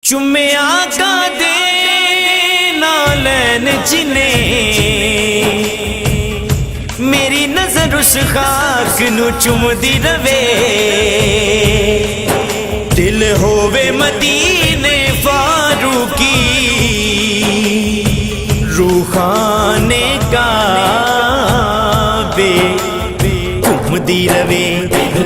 چومے آقا دے نالین جنے میری نظر اس خاک نو چوم دی روے دل ہووے مدینے فاروقی روحانے کعبے گھوم دی روے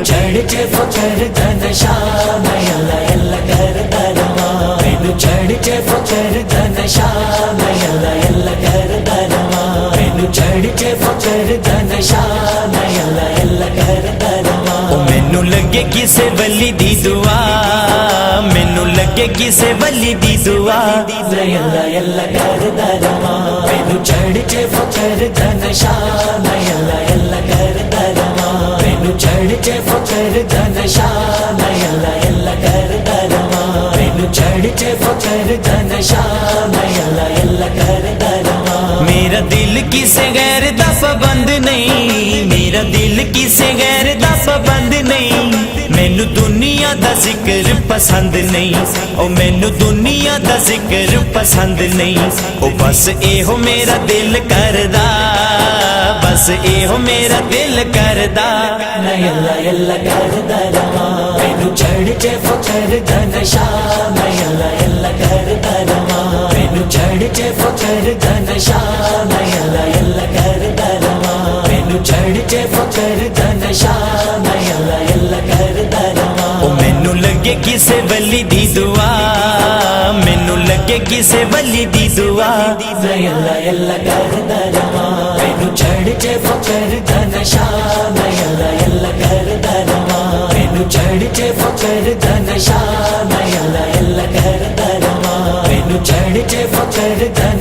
چڑھ کے فکر دن شام اللہ اللہ کر درما مینو چڑھ کے فکر دن شام اللہ اللہ کر درما مینو چڑھ کے فکر دن شام اللہ اللہ کر درما مینو لگے کسے ولی دی دعا مینو لگے کسے ولی دی دعا اللہ اللہ کر درما مینو چڑھ کے فکر دن شام اللہ اللہ کر درما مینو چڑھ کے فکر دن شام اللہ اللہ کر درما مینو چڑھ کے فکر دن شام اللہ اللہ کر درما میرا دل کسے غیر دا پابند نہیں میرا دل کسے غیر دا پابند نہیں مینو دنیا دا ذکر پسند نہیں او مینو دنیا دا ذکر پسند نہیں او بس اے ہو میرا دل کردا بس اے ہو میرا دل کردا اللہ اللہ کر درما مینو چڑھ کے فکر دن شام اللہ اللہ کر درما مینو چڑھ کے فکر دن شام اللہ اللہ کر درما مینو چڑھ کے فکر دن شام اللہ اللہ کر درما او مینو لگے کسے ولی دی دعا مینو لگے کسے ولی دی دعا اللہ اللہ کر درما مینو چڑھ کے فکر دن شام اللہ اللہ کر درما مینو چڑھ کے فکر دن شام اللہ اللہ کر درما مینو چڑھ کے فکر دن